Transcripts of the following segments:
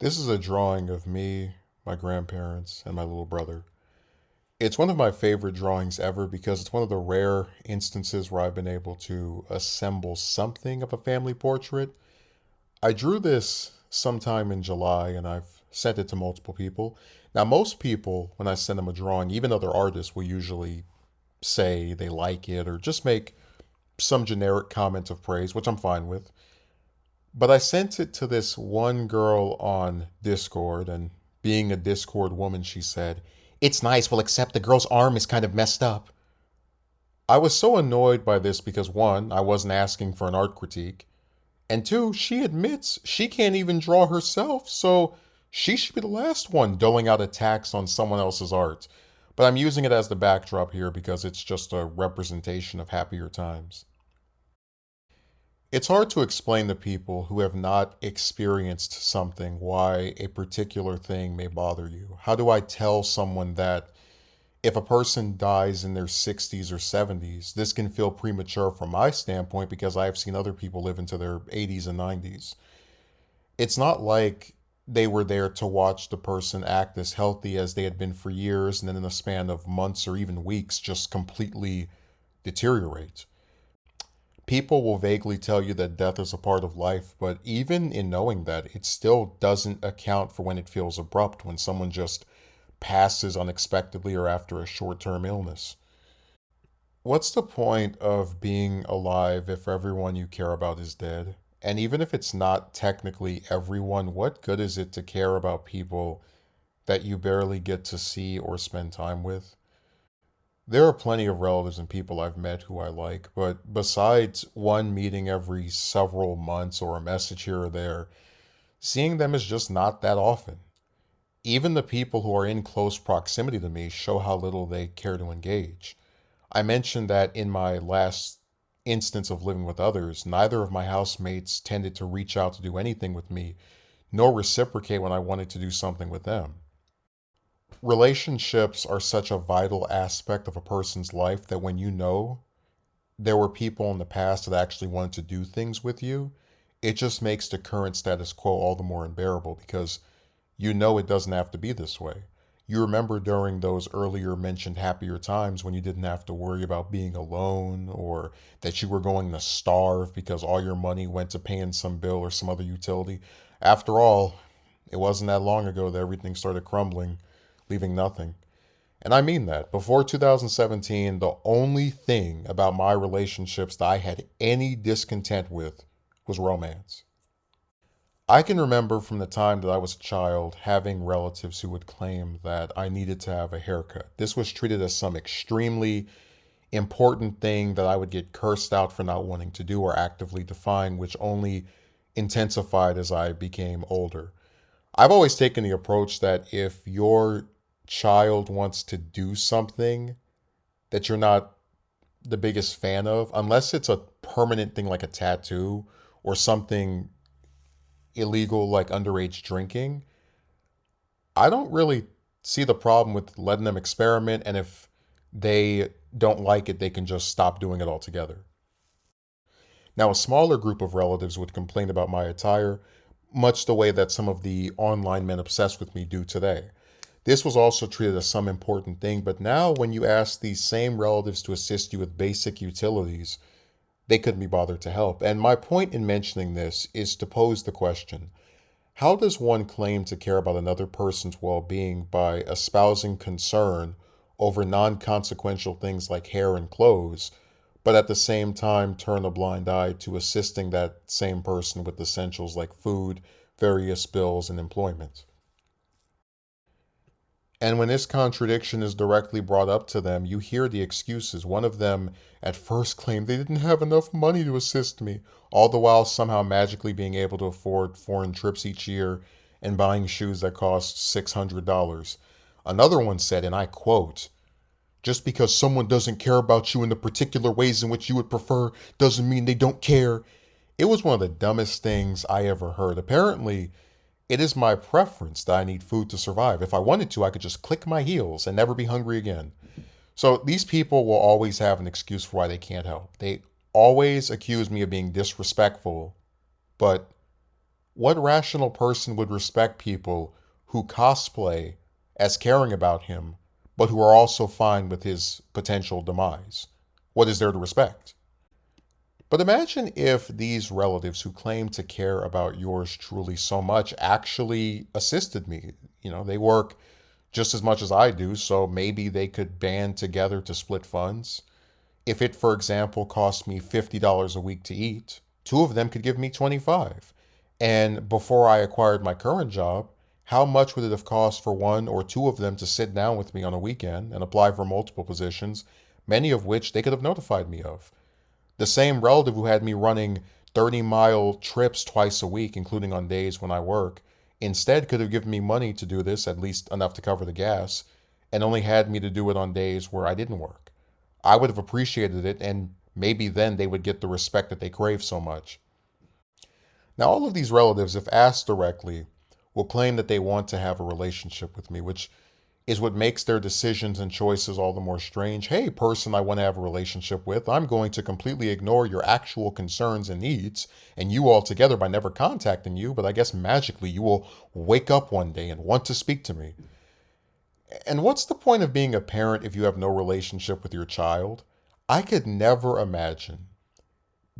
This is a drawing of me, my grandparents, and my little brother. It's one of my favorite drawings ever because it's one of the rare instances where I've been able to assemble something of a family portrait. I drew this sometime in July and I've sent it to multiple people. Now, most people, when I send them a drawing, even other artists, will usually say they like it or just make some generic comment of praise, which I'm fine with. But I sent it to this one girl on Discord, and being a Discord woman, she said, "It's nice, well, except the girl's arm is kind of messed up." I was so annoyed by this because one, I wasn't asking for an art critique, and two, she admits she can't even draw herself, so she should be the last one doling out attacks on someone else's art. But I'm using it as the backdrop here because it's just a representation of happier times. It's hard to explain to people who have not experienced something why a particular thing may bother you. How do I tell someone that if a person dies in their 60s or 70s, this can feel premature from my standpoint because I have seen other people live into their 80s and 90s? It's not like they were there to watch the person act as healthy as they had been for years and then in a span of months or even weeks just completely deteriorate. People will vaguely tell you that death is a part of life, but even in knowing that, it still doesn't account for when it feels abrupt, when someone just passes unexpectedly or after a short term illness. What's the point of being alive if everyone you care about is dead? And even if it's not technically everyone, what good is it to care about people that you barely get to see or spend time with? There are plenty of relatives and people I've met who I like, but besides one meeting every several months or a message here or there, seeing them is just not that often. Even the people who are in close proximity to me show how little they care to engage. I mentioned that in my last instance of living with others, neither of my housemates tended to reach out to do anything with me, nor reciprocate when I wanted to do something with them. Relationships are such a vital aspect of a person's life that when you know there were people in the past that actually wanted to do things with you, it just makes the current status quo all the more unbearable because you know it doesn't have to be this way. You remember during those earlier mentioned happier times when you didn't have to worry about being alone or that you were going to starve because all your money went to paying some bill or some other utility. After all, it wasn't that long ago that everything started crumbling, leaving nothing. And I mean that. Before 2017, the only thing about my relationships that I had any discontent with was romance. I can remember from the time that I was a child having relatives who would claim that I needed to have a haircut. This was treated as some extremely important thing that I would get cursed out for not wanting to do or actively defying, which only intensified as I became older. I've always taken the approach that if your child wants to do something that you're not the biggest fan of, unless it's a permanent thing like a tattoo or something illegal like underage drinking, I don't really see the problem with letting them experiment. And if they don't like it, they can just stop doing it altogether. Now, a smaller group of relatives would complain about my attire, much the way that some of the online men obsessed with me do today. This was also treated as some important thing, but now when you ask these same relatives to assist you with basic utilities, they couldn't be bothered to help. And my point in mentioning this is to pose the question: how does one claim to care about another person's well being by espousing concern over non consequential things like hair and clothes, but at the same time turn a blind eye to assisting that same person with essentials like food, various bills, and employment? And when this contradiction is directly brought up to them, you hear the excuses. One of them at first claimed they didn't have enough money to assist me, all the while somehow magically being able to afford foreign trips each year and buying shoes that cost $600. Another one said, and I quote, "Just because someone doesn't care about you in the particular ways in which you would prefer doesn't mean they don't care." It was one of the dumbest things I ever heard. Apparently, it is my preference that I need food to survive. If I wanted to, I could just click my heels and never be hungry again. So these people will always have an excuse for why they can't help. They always accuse me of being disrespectful, but What rational person would respect people who cosplay as caring about him, but who are also fine with his potential demise? What is there to respect? But imagine if these relatives who claim to care about yours truly so much actually assisted me. They work just as much as I do, so maybe they could band together to split funds. If it, for example, cost me $50 a week to eat, two of them could give me 25. And before I acquired my current job, how much would it have cost for one or two of them to sit down with me on a weekend and apply for multiple positions, many of which they could have notified me of? The same relative who had me running 30-mile trips twice a week, including on days when I work, instead could have given me money to do this, at least enough to cover the gas, and only had me to do it on days where I didn't work. I would have appreciated it, and maybe then they would get the respect that they crave so much. Now, all of these relatives, if asked directly, will claim that they want to have a relationship with me, which is what makes their decisions and choices all the more strange. Hey, person I want to have a relationship with, I'm going to completely ignore your actual concerns and needs and you altogether by never contacting you, but I guess magically you will wake up one day and want to speak to me. And what's the point of being a parent if you have no relationship with your child? I could never imagine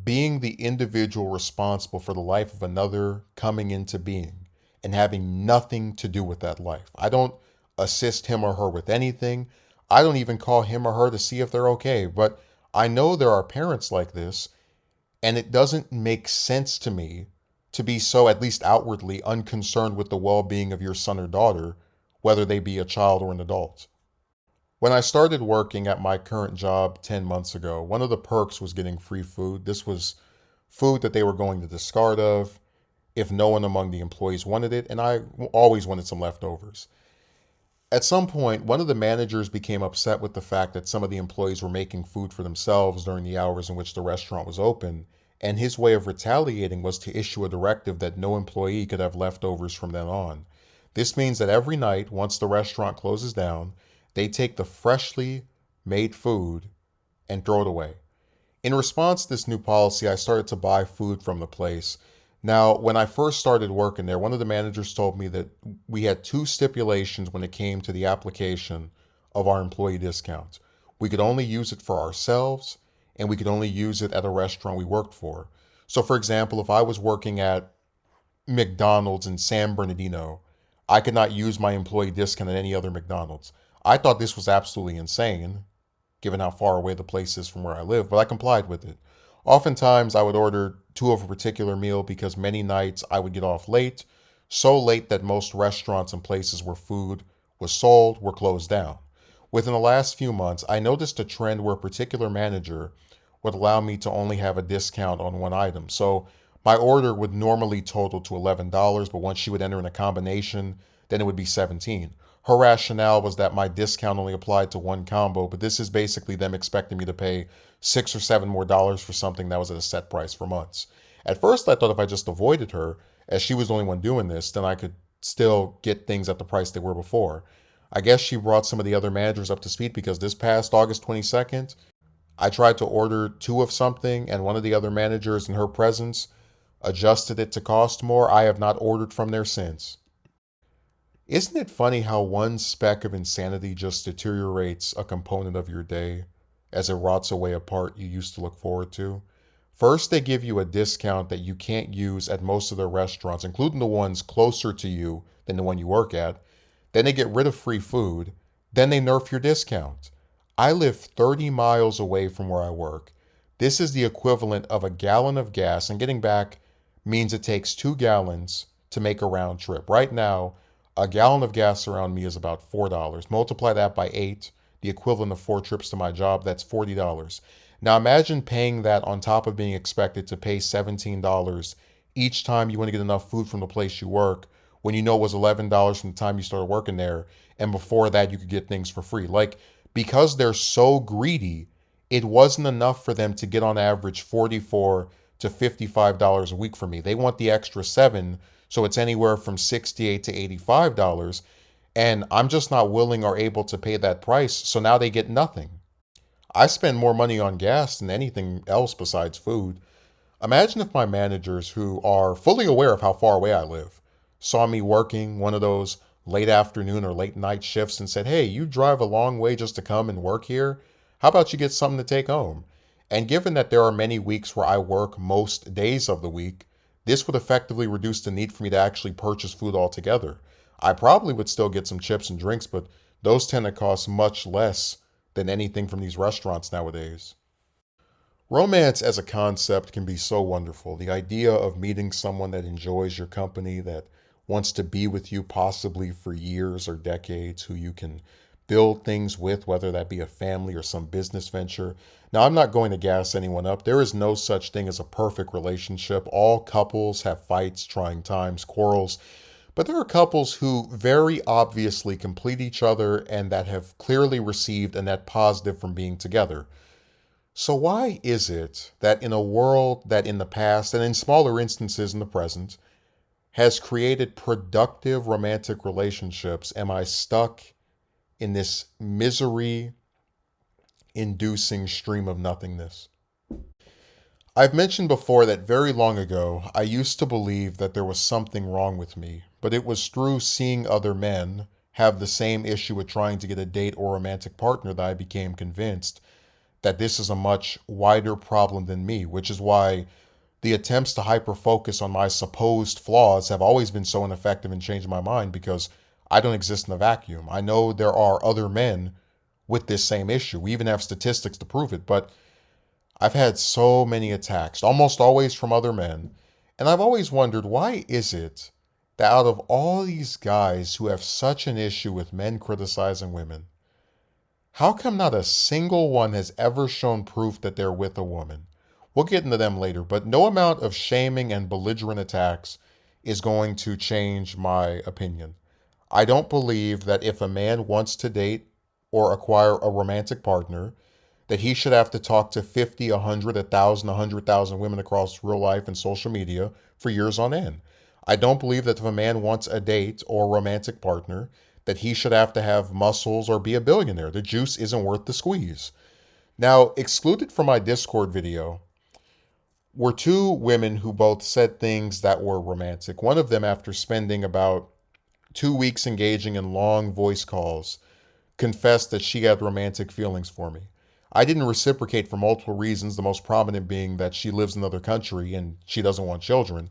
being the individual responsible for the life of another coming into being and having nothing to do with that life. I don't assist him or her with anything. I don't even call him or her to see if they're okay. But I know there are parents like this, and it doesn't make sense to me to be so, at least outwardly, unconcerned with the well being of your son or daughter, whether they be a child or an adult. When I started working at my current job 10 months ago, one of the perks was getting free food. This was food that they were going to discard of if no one among the employees wanted it, and I always wanted some leftovers. At some point, one of the managers became upset with the fact that some of the employees were making food for themselves during the hours in which the restaurant was open, and his way of retaliating was to issue a directive that no employee could have leftovers from then on. This means that every night, once the restaurant closes down, they take the freshly made food and throw it away. In response to this new policy, I started to buy food from the place. Now, when I first started working there, one of the managers told me that we had two stipulations when it came to the application of our employee discount. We could only use it for ourselves, and we could only use it at a restaurant we worked for. So, for example, if I was working at McDonald's in San Bernardino, I could not use my employee discount at any other McDonald's. I thought this was absolutely insane, given how far away the place is from where I live, but I complied with it. Oftentimes, I would order two of a particular meal because many nights I would get off late, so late that most restaurants and places where food was sold were closed down. Within the last few months, I noticed a trend where a particular manager would allow me to only have a discount on one item. So my order would normally total to $11, but once she would enter in a combination, then it would be 17. Her rationale was that my discount only applied to one combo, but this is basically them expecting me to pay $6 or $7 more for something that was at a set price for months. At first, I thought if I just avoided her, as she was the only one doing this, then I could still get things at the price they were before. I guess she brought some of the other managers up to speed because this past August 22nd, I tried to order two of something, and one of the other managers in her presence adjusted it to cost more. I have not ordered from there since. Isn't it funny how one speck of insanity just deteriorates a component of your day as it rots away a part you used to look forward to? First, they give you a discount that you can't use at most of their restaurants, including the ones closer to you than the one you work at. Then they get rid of free food. Then they nerf your discount. I live 30 miles away from where I work. This is the equivalent of a gallon of gas, and getting back means it takes 2 gallons to make a round trip. Right now, a gallon of gas around me is about $4. Multiply that by 8, the equivalent of 4 trips to my job, that's $40. Now imagine paying that on top of being expected to pay $17 each time you want to get enough food from the place you work when you know it was $11 from the time you started working there, and before that you could get things for free. Like, because they're so greedy, it wasn't enough for them to get on average $44 to $55 a week for me. They want the extra 7, so it's anywhere from $68 to $85, and I'm just not willing or able to pay that price, so now they get nothing. I spend more money on gas than anything else besides food. Imagine if my managers, who are fully aware of how far away I live, saw me working one of those late afternoon or late night shifts and said, "Hey, you drive a long way just to come and work here? How about you get something to take home?" And given that there are many weeks where I work most days of the week, this would effectively reduce the need for me to actually purchase food altogether. I probably would still get some chips and drinks, but those tend to cost much less than anything from these restaurants nowadays. Romance as a concept can be so wonderful. The idea of meeting someone that enjoys your company, that wants to be with you possibly for years or decades, who you can build things with, whether that be a family or some business venture. Now, I'm not going to gas anyone up. There is no such thing as a perfect relationship. All couples have fights, trying times, quarrels, but there are couples who very obviously complete each other and that have clearly received a net positive from being together. So, why is it that in a world that in the past and in smaller instances in the present has created productive romantic relationships, am I stuck in this misery inducing stream of nothingness? I've mentioned before that very long ago, I used to believe that there was something wrong with me, but it was through seeing other men have the same issue with trying to get a date or romantic partner that I became convinced that this is a much wider problem than me, which is why the attempts to hyper focus on my supposed flaws have always been so ineffective in changing my mind because I don't exist in a vacuum. I know there are other men with this same issue. We even have statistics to prove it, but I've had so many attacks, almost always from other men, and I've always wondered, why is it that out of all these guys who have such an issue with men criticizing women, how come not a single one has ever shown proof that they're with a woman? We'll get into them later, but no amount of shaming and belligerent attacks is going to change my opinion. I don't believe that if a man wants to date or acquire a romantic partner, that he should have to talk to 50, 100, 1,000, 100,000 women across real life and social media for years on end. I don't believe that if a man wants a date or a romantic partner, that he should have to have muscles or be a billionaire. The juice isn't worth the squeeze. Now, excluded from my Discord video were two women who both said things that were romantic. One of them, after spending about 2 weeks engaging in long voice calls, confessed that she had romantic feelings for me. I didn't reciprocate for multiple reasons, the most prominent being that she lives in another country and she doesn't want children.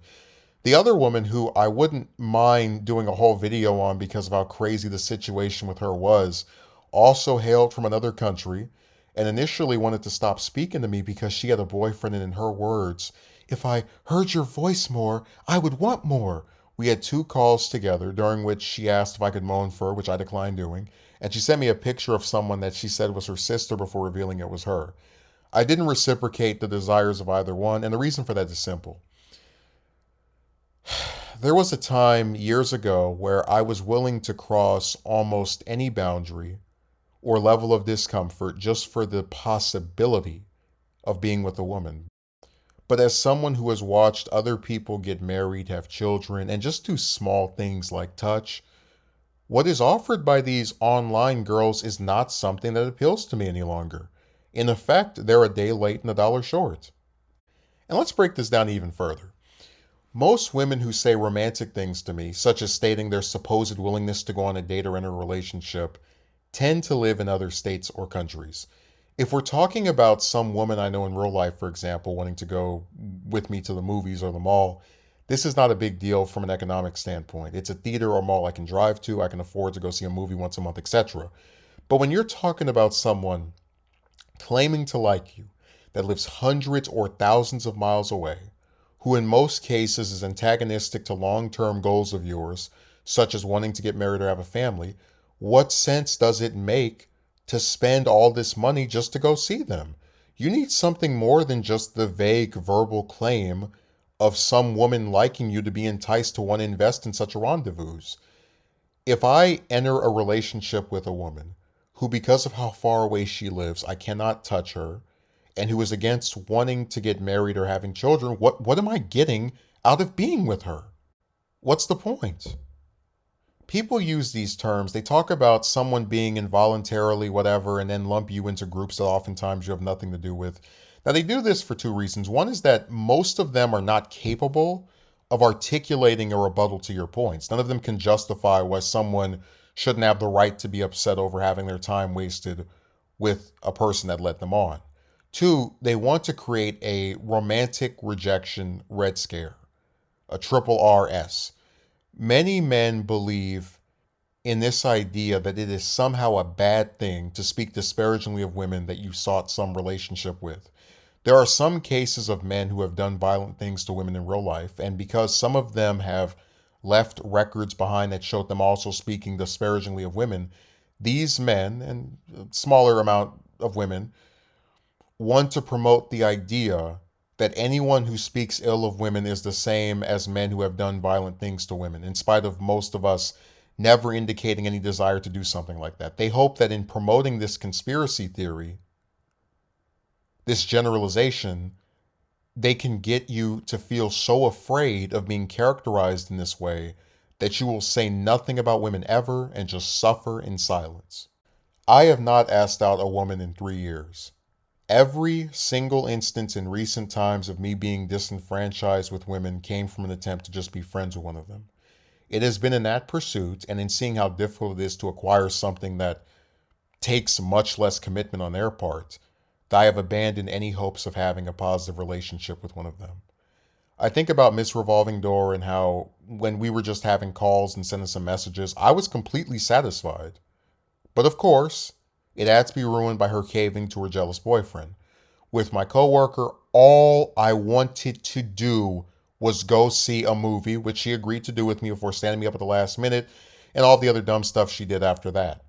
The other woman, who I wouldn't mind doing a whole video on because of how crazy the situation with her was, also hailed from another country and initially wanted to stop speaking to me because she had a boyfriend, and in her words, "If I heard your voice more, I would want more." We had 2 calls together during which she asked if I could moan for her, which I declined doing, and she sent me a picture of someone that she said was her sister before revealing it was her. I didn't reciprocate the desires of either one, and the reason for that is simple. There was a time years ago where I was willing to cross almost any boundary or level of discomfort just for the possibility of being with a woman. But as someone who has watched other people get married, have children, and just do small things like touch, what is offered by these online girls is not something that appeals to me any longer. In effect, they're a day late and a dollar short. And let's break this down even further. Most women who say romantic things to me, such as stating their supposed willingness to go on a date or enter a relationship, tend to live in other states or countries. If we're talking about some woman I know in real life, for example, wanting to go with me to the movies or the mall, this is not a big deal from an economic standpoint. It's a theater or mall I can drive to, I can afford to go see a movie once a month, etc. But when you're talking about someone claiming to like you that lives hundreds or thousands of miles away, who in most cases is antagonistic to long term goals of yours, such as wanting to get married or have a family, what sense does it make to spend all this money just to go see them? You need something more than just the vague verbal claim of some woman liking you to be enticed to want to invest in such a rendezvous. If I enter a relationship with a woman who, because of how far away she lives, I cannot touch her, and who is against wanting to get married or having children, what am I getting out of being with her? What's the point? People use these terms. They talk about someone being involuntarily whatever and then lump you into groups that oftentimes you have nothing to do with. Now, they do this for two reasons. One is that most of them are not capable of articulating a rebuttal to your points. None of them can justify why someone shouldn't have the right to be upset over having their time wasted with a person that led them on. Two, they want to create a romantic rejection red scare, a triple RS. Many men believe in this idea that it is somehow a bad thing to speak disparagingly of women that you sought some relationship with. There are some cases of men who have done violent things to women in real life, and because some of them have left records behind that showed them also speaking disparagingly of women, these men, and a smaller amount of women, want to promote the idea that anyone who speaks ill of women is the same as men who have done violent things to women, in spite of most of us never indicating any desire to do something like that. They hope that in promoting this conspiracy theory, this generalization, they can get you to feel so afraid of being characterized in this way that you will say nothing about women ever and just suffer in silence. I have not asked out a woman in 3 years. Every single instance in recent times of me being disenfranchised with women came from an attempt to just be friends with one of them. It has been in that pursuit and in seeing how difficult it is to acquire something that takes much less commitment on their part that I have abandoned any hopes of having a positive relationship with one of them. I think about Miss Revolving Door and how when we were just having calls and sending some messages, I was completely satisfied. But of course, it had to be ruined by her caving to her jealous boyfriend. With my coworker, all I wanted to do was go see a movie, which she agreed to do with me before standing me up at the last minute, and all the other dumb stuff she did after that.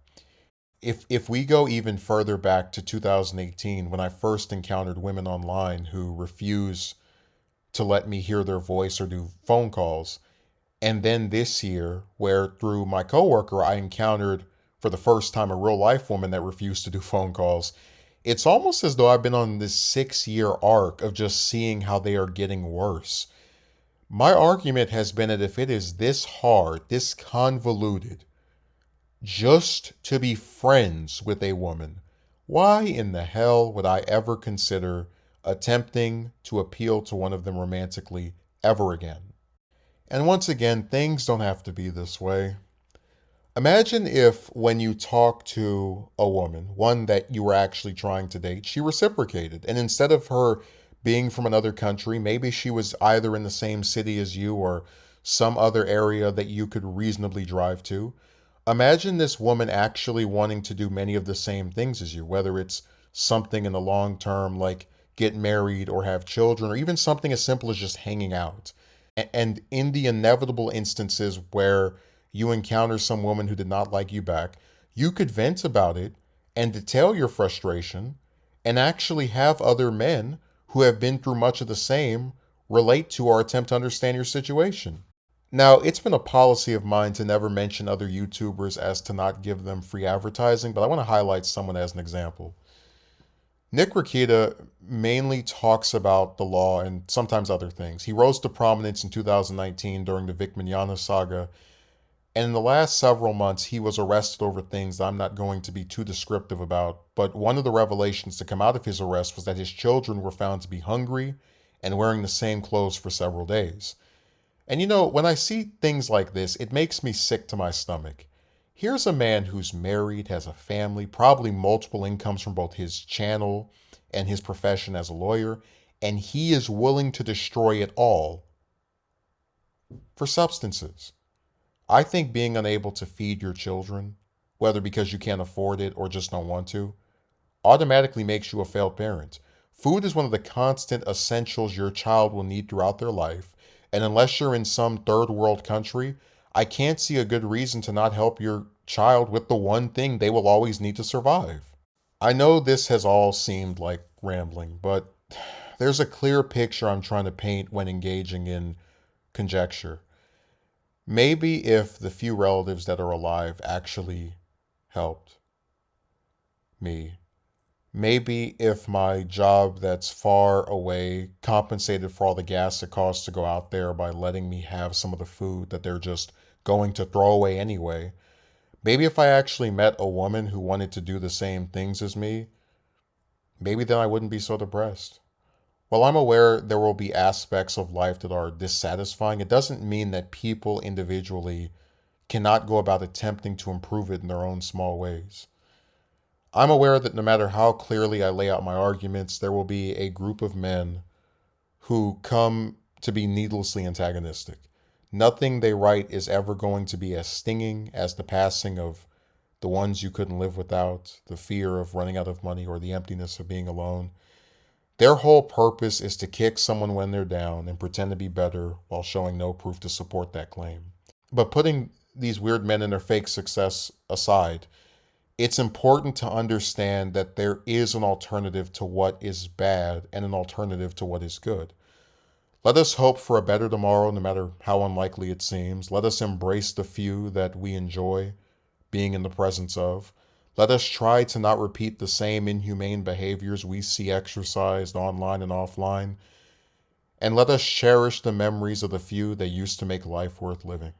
If we go even further back to 2018, when I first encountered women online who refuse to let me hear their voice or do phone calls, and then this year, where through my coworker I encountered for the first time a real life woman that refused to do phone calls, it's almost as though I've been on this 6 year arc of just seeing how they are getting worse. My argument has been that if it is this hard, this convoluted, just to be friends with a woman, why in the hell would I ever consider attempting to appeal to one of them romantically ever again? And once again, things don't have to be this way. Imagine if when you talk to a woman, one that you were actually trying to date, she reciprocated. And instead of her being from another country, maybe she was either in the same city as you or some other area that you could reasonably drive to. Imagine this woman actually wanting to do many of the same things as you, whether it's something in the long term like get married or have children, or even something as simple as just hanging out. And in the inevitable instances where you encounter some woman who did not like you back, you could vent about it and detail your frustration and actually have other men who have been through much of the same relate to or attempt to understand your situation. Now, it's been a policy of mine to never mention other YouTubers as to not give them free advertising, but I want to highlight someone as an example. Nick Rakita mainly talks about the law and sometimes other things. He rose to prominence in 2019 during the Vic Mignogna saga, and in the last several months, he was arrested over things that I'm not going to be too descriptive about. But one of the revelations to come out of his arrest was that his children were found to be hungry and wearing the same clothes for several days. And when I see things like this, it makes me sick to my stomach. Here's a man who's married, has a family, probably multiple incomes from both his channel and his profession as a lawyer, and he is willing to destroy it all for substances. I think being unable to feed your children, whether because you can't afford it or just don't want to, automatically makes you a failed parent. Food is one of the constant essentials your child will need throughout their life, and unless you're in some third world country, I can't see a good reason to not help your child with the one thing they will always need to survive. I know this has all seemed like rambling, but there's a clear picture I'm trying to paint when engaging in conjecture. Maybe if the few relatives that are alive actually helped me. Maybe if my job that's far away compensated for all the gas it costs to go out there by letting me have some of the food that they're just going to throw away anyway. Maybe if I actually met a woman who wanted to do the same things as me, maybe then I wouldn't be so depressed. While I'm aware there will be aspects of life that are dissatisfying, it doesn't mean that people individually cannot go about attempting to improve it in their own small ways. I'm aware that no matter how clearly I lay out my arguments, there will be a group of men who come to be needlessly antagonistic. Nothing they write is ever going to be as stinging as the passing of the ones you couldn't live without, the fear of running out of money, or the emptiness of being alone. Their whole purpose is to kick someone when they're down and pretend to be better while showing no proof to support that claim. But putting these weird men and their fake success aside, it's important to understand that there is an alternative to what is bad and an alternative to what is good. Let us hope for a better tomorrow, no matter how unlikely it seems. Let us embrace the few that we enjoy being in the presence of. Let us try to not repeat the same inhumane behaviors we see exercised online and offline. And let us cherish the memories of the few that used to make life worth living.